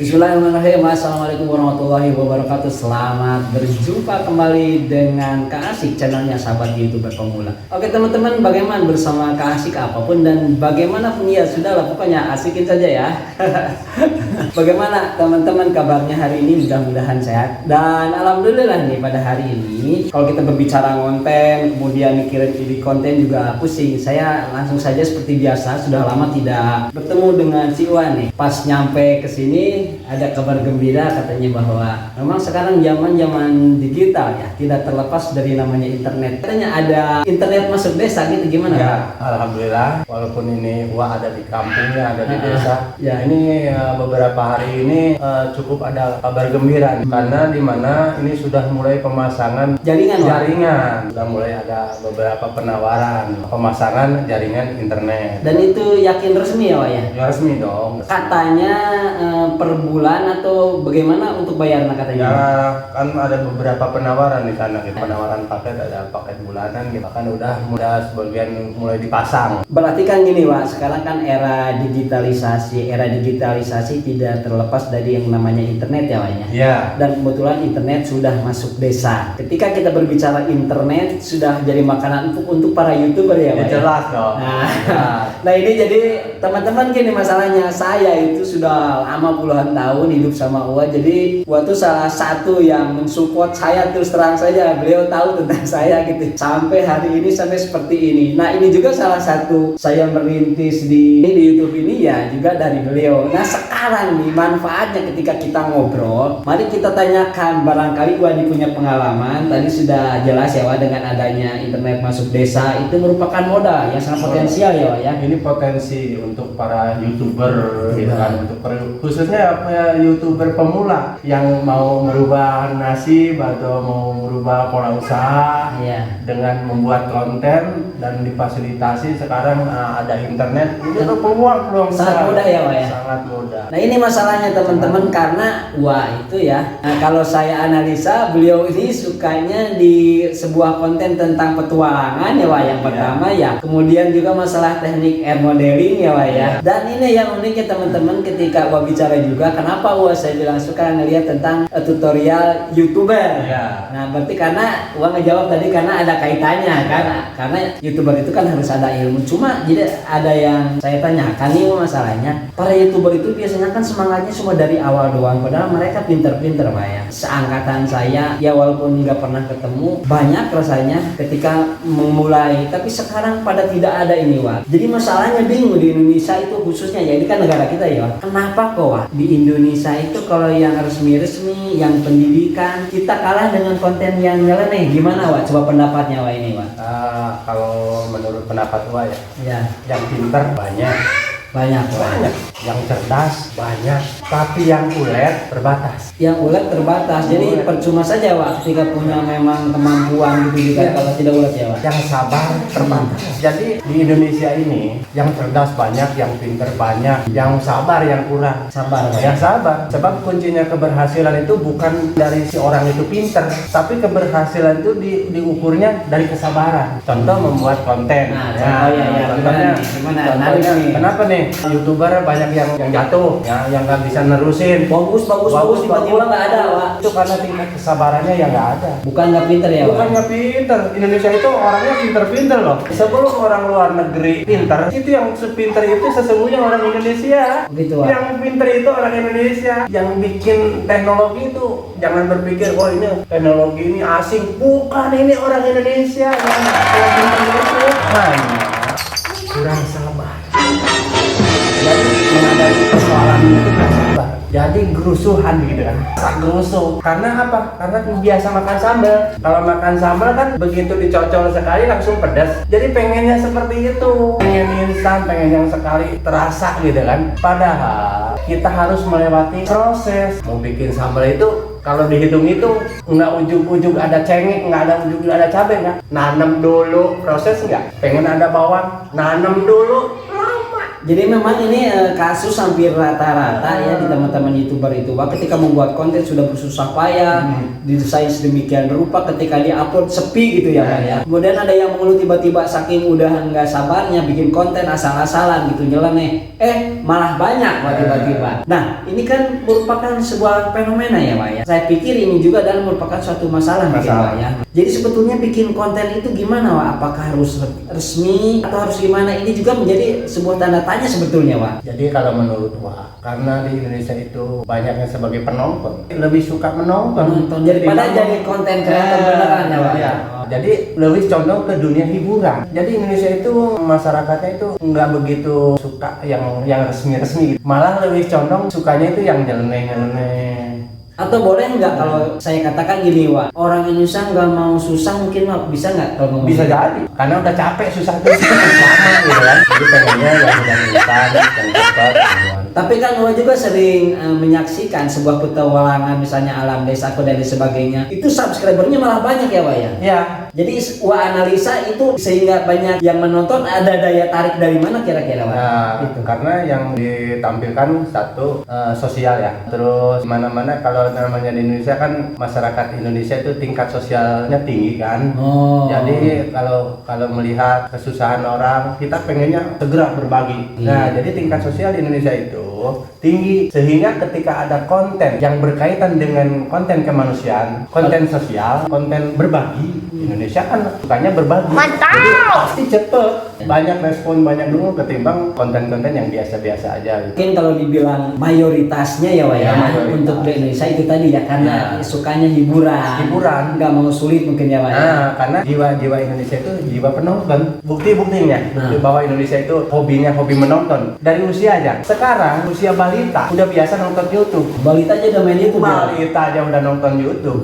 Bismillahirrahmanirrahim. Assalamualaikum warahmatullahi wabarakatuh. Selamat berjumpa kembali dengan Kak Asik, channelnya sahabat YouTuber pemula. Oke teman-teman, bagaimana bersama Kak Asik apapun dan bagaimanapun ya sudahlah, pokoknya asikin saja ya. Bagaimana teman-teman kabarnya hari ini? Mudah-mudahan sehat. Dan alhamdulillah nih pada hari ini kalau kita berbicara konten, kemudian mikirin ide konten juga pusing. Saya langsung saja seperti biasa, sudah lama tidak bertemu dengan si Iwan nih. Pas nyampe ke sini ada kabar gembira, katanya bahwa memang sekarang zaman digital ya, tidak terlepas dari namanya internet. Katanya ada internet masuk desa gitu, gimana ya, Pak? Alhamdulillah, walaupun ini Wah ada di kampungnya, ada di desa ya. Ini beberapa hari ini cukup ada kabar gembira karena dimana ini sudah mulai pemasangan jaringan, sudah mulai ada beberapa penawaran pemasangan jaringan internet. Dan itu yakin resmi ya Pak ya? Ya resmi dong. Katanya per bulan atau bagaimana untuk bayarnya katanya? Ya kan ada beberapa penawaran di sana, gitu. Penawaran paket, ada paket bulanan gitu. Kan udah sebagian mulai dipasang. Berarti kan gini Pak, sekarang kan era digitalisasi tidak terlepas dari yang namanya internet ya Pak ya? Ya. Dan kebetulan internet sudah masuk desa. Ketika kita berbicara internet sudah jadi makanan empuk untuk para YouTuber ya Pak? Ya, jelas dong. Nah ini jadi teman-teman gini masalahnya, saya itu sudah lama puluhan tahun hidup sama Uwa, jadi Uwa tuh salah satu yang mensupport saya, terus terang saja beliau tahu tentang saya gitu sampai hari ini, sampai seperti ini. Nah ini juga salah satu saya merintis di YouTube ini ya juga dari beliau. Nah sekarang nih manfaatnya ketika kita ngobrol, mari kita tanyakan, barangkali Uwa ini punya pengalaman. Tadi sudah jelas ya Wak, dengan adanya internet masuk desa itu merupakan modal yang sangat potensial ya Wak ya. Ini potensi untuk para YouTuber gitu kan, untuk khususnya YouTuber pemula yang mau merubah nasib atau mau merubah pola usaha dengan membuat konten dan difasilitasi sekarang ada internet, itu peluang sangat mudah ya Wak ya. Sangat mudah. Nah ini masalahnya teman-teman, karena Wah itu ya, nah, kalau saya analisa beliau ini sukanya di sebuah konten tentang petualangan ya Wak yang pertama ya, kemudian juga masalah teknik air modeling ya Wak ya. Dan ini yang uniknya teman-teman, ketika Wah bicara juga kenapa Wah saya bilang suka ngelihat tentang tutorial YouTuber. Nah berarti karena Wah ngejawab tadi karena ada kaitannya kan, karena YouTuber itu kan harus ada ilmu. Cuma jadi ada yang saya tanyakan nih masalahnya, para YouTuber itu biasanya kan semangatnya cuma dari awal doang, padahal mereka pinter-pinter Pak ya. Seangkatan saya ya walaupun nggak pernah ketemu, banyak rasanya ketika memulai, tapi sekarang pada tidak ada ini Wah. Jadi masalahnya bingung di Indonesia itu khususnya ya, ini kan negara kita ya Wak. Kenapa kok Wak di Indonesia itu kalau yang resmi-resmi, yang pendidikan, kita kalah dengan konten yang nyeleneh? Gimana Wak? Coba pendapatnya Wak ini Wak. Kalau menurut pendapat Wak ya, yang pintar banyak, yang cerdas banyak, tapi yang ulet terbatas. Jadi percuma saja Wak ketika punya memang kemampuan gitu juga kalau tidak ulet ya Wak. Yang sabar terbatas. Jadi di Indonesia ini yang cerdas banyak, yang pintar banyak, yang sabar yang kurang. Yang sabar. Sebab kuncinya keberhasilan itu bukan dari si orang itu pintar, tapi keberhasilan itu diukurnya dari kesabaran. Contoh membuat konten. Contohnya, kenapa nih YouTuber banyak yang jatuh, yang nggak bisa nerusin. Bagus tiba-tiba nggak ada Wak. Itu karena tingkat kesabarannya yang nggak ada. Bukan nggak pinter ya Wak. Bukan nggak pinter. Indonesia itu orangnya pinter-pinter loh. Sebelum orang luar negeri pinter, itu yang sepinter itu sesungguhnya orang Indonesia. Gitu Wak. Yang pinter itu orang Indonesia. Yang bikin teknologi itu jangan berpikir oh ini teknologi ini asing. Bukan, ini orang Indonesia yang pinter itu hanya kurang sabar. Jadi menghadapi persoalan itu sabar. Jadi gerusuhan gitu kan. Gerusuh. Karena apa? Karena biasa makan sambal. Kalau makan sambal kan begitu dicocol sekali langsung pedas. Jadi pengennya seperti itu. Pengen instan, pengen yang sekali terasa gitu kan. Padahal kita harus melewati proses. Mau bikin sambal itu kalau dihitung itu nggak ujug-ujug ada cengek, nggak ada ujug-ujug ada cabai nggak. Nanam dulu, proses nggak. Pengen ada bawang, nanam dulu, lama. Jadi memang ini kasus hampir rata-rata ya di teman-teman YouTuber itu, Wak, ketika membuat konten sudah bersusah payah, didesain sedemikian rupa, ketika dia upload sepi gitu ya, Pak ya. Kemudian ada yang mengeluh tiba-tiba saking udah nggak sabarnya bikin konten asal-asalan gitu, nyeleneh, malah banyak Pak tiba-tiba. Nah, ini kan merupakan sebuah fenomena ya, Pak ya. Saya pikir ini juga adalah merupakan suatu masalah mungkin, Pak ya. Jadi sebetulnya bikin konten itu gimana, Wak? Apakah harus resmi atau harus gimana? Ini juga menjadi sebuah tanda tanya sebetulnya, Wak. Jadi kalau menurut Wak, karena di Indonesia itu banyaknya sebagai penonton, lebih suka menonton daripada jadi konten kreator beneran ya, Wak. Ya. Jadi lebih condong ke dunia hiburan. Jadi Indonesia itu masyarakatnya itu nggak begitu suka yang resmi-resmi gitu. Malah lebih condong sukanya itu yang nyeleneh-nyeleneh. Atau boleh nggak kalau saya katakan gini, Wak, orang Indonesia nggak mau susah mungkin, Wak, bisa nggak kalau ngomong? Bisa jadi, karena udah capek susah tuh lama gitu kan. Jadi pengennya yang udah instan, yang cepat. Tapi kan Wak juga sering menyaksikan sebuah petualangan misalnya alam desaku dan sebagainya. Itu subscribernya malah banyak ya, Wak ya? Iya. Jadi Wak analisa itu sehingga banyak yang menonton, ada daya tarik dari mana kira-kira, Wak? Nah, itu karena yang ditampilkan satu sosial ya. Terus mana-mana kalau namanya di Indonesia kan masyarakat Indonesia itu tingkat sosialnya tinggi kan. Jadi kalau melihat kesusahan orang, kita pengennya segera berbagi. Nah, jadi tingkat sosial di Indonesia itu tinggi, sehingga ketika ada konten yang berkaitan dengan konten kemanusiaan, konten sosial, konten berbagi, Indonesia kan sukanya berbagi. Mantap! Jadi pasti cepet, banyak respon, banyak dulu ketimbang konten-konten yang biasa-biasa aja gitu. Mungkin kalau dibilang mayoritasnya ya, Wak ya, mayoritas. untuk di Indonesia itu tadi ya, karena sukanya hiburan, nggak mau sulit mungkin ya, Wak ya. Nah, karena jiwa Indonesia itu jiwa penonton. Bukti-buktinya bahwa Indonesia itu hobinya hobi menonton dari usia aja. Sekarang usia balita udah biasa nonton YouTube. Balita aja udah main YouTube. Balita aja udah nonton YouTube.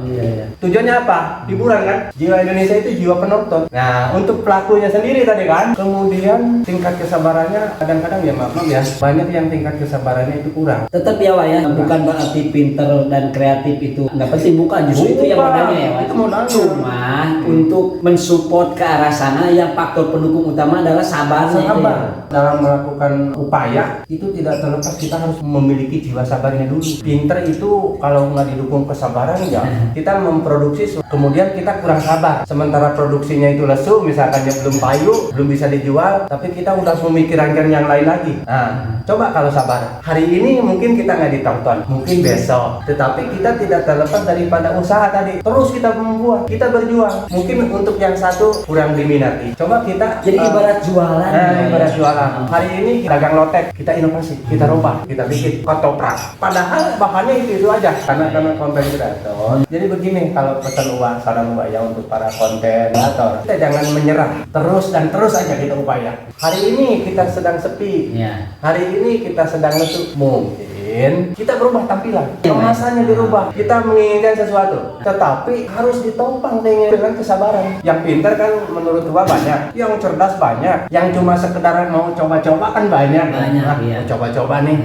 Iya. Tujuannya apa? Hiburan kan? Jiwa Indonesia itu jiwa penonton. Nah, untuk pelakunya sendiri tadi kan, kemudian tingkat kesabarannya kadang-kadang ya maaf ya, banyak yang tingkat kesabarannya itu kurang. Tetap ya, Wak ya, bukan berarti pinter dan kreatif itu nggak penting, bukan, justru itu yang modalnya ya, Wak. Itu modalnya. Cuma untuk mensupport ke arah sana yang faktor pendukung utama adalah sabarnya. Sabar dalam melakukan upaya itu tidak terlepas kita harus memiliki jiwa sabarnya dulu. Pinter itu kalau nggak didukung kesabaran ya kita memproduksi kemudian kita kurang sabar. Sementara produksinya itu lesu, misalkan yang belum payu, belum bisa dijual, tapi kita udah memikirkan yang lain lagi. Nah, coba kalau sabar. Hari ini mungkin kita nggak ditonton, mungkin besok. Tetapi kita tidak terlepas daripada usaha tadi. Terus kita membuat, kita berjuang. Mungkin untuk yang satu kurang diminati. Coba kita Jadi ibarat jualan. ibarat jualan. Hari ini dagang lotek, kita inovasi, kita rubah, kita bikin ketoprak. Padahal bahannya itu aja karena konten kreator. Jadi begini, kalau pesan uang, saran Mbak ya untuk para konten kreator, kita jangan menyerah, terus dan terus aja kita upaya. Hari ini kita sedang sepi, hari ini kita sedang lesu, mungkin kita berubah tampilan, kemasannya dirubah, kita menginginkan sesuatu, tetapi harus ditopang dengan kesabaran. Yang pintar kan menurut gua banyak, yang cerdas banyak, yang cuma sekedar mau coba-coba kan banyak. Iya. Coba-coba nih.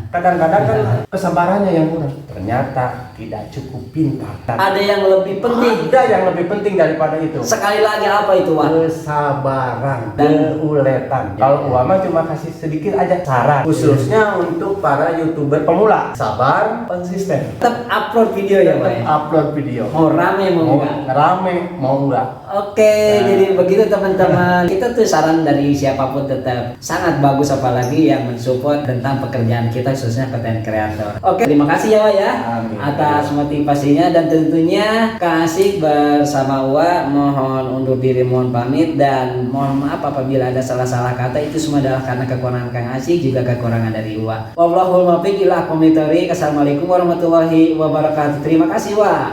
Kadang-kadang kan kesabarannya yang kurang. Ternyata tidak cukup pintar. Ada yang lebih penting. Ada yang lebih penting daripada itu. Sekali lagi apa itu, Wak? Kesabaran dan keuletan. Kalau Uama cuma kasih sedikit aja saran, khususnya untuk para YouTuber pemula. Sabar, konsisten. Tetap upload video ya, Wak ya? Upload video. Mau rame mau enggak? Rame mau enggak? Oke, jadi begitu teman-teman. Kita tuh saran dari siapapun tetap sangat bagus, apalagi yang mensupport tentang pekerjaan kita khususnya konten kreator. Oke, terima kasih ya, Wak ya. Amin. Atas motivasinya, dan tentunya Kak Asik bersama Wak mohon undur diri, mohon pamit, dan mohon maaf apabila ada salah-salah kata. Itu semua adalah karena kekurangan Kang Asik, juga kekurangan dari Wak. Wallahul muwaffiq ila aqwamit thoriq. Assalamualaikum warahmatullahi wabarakatuh. Terima kasih, Wak.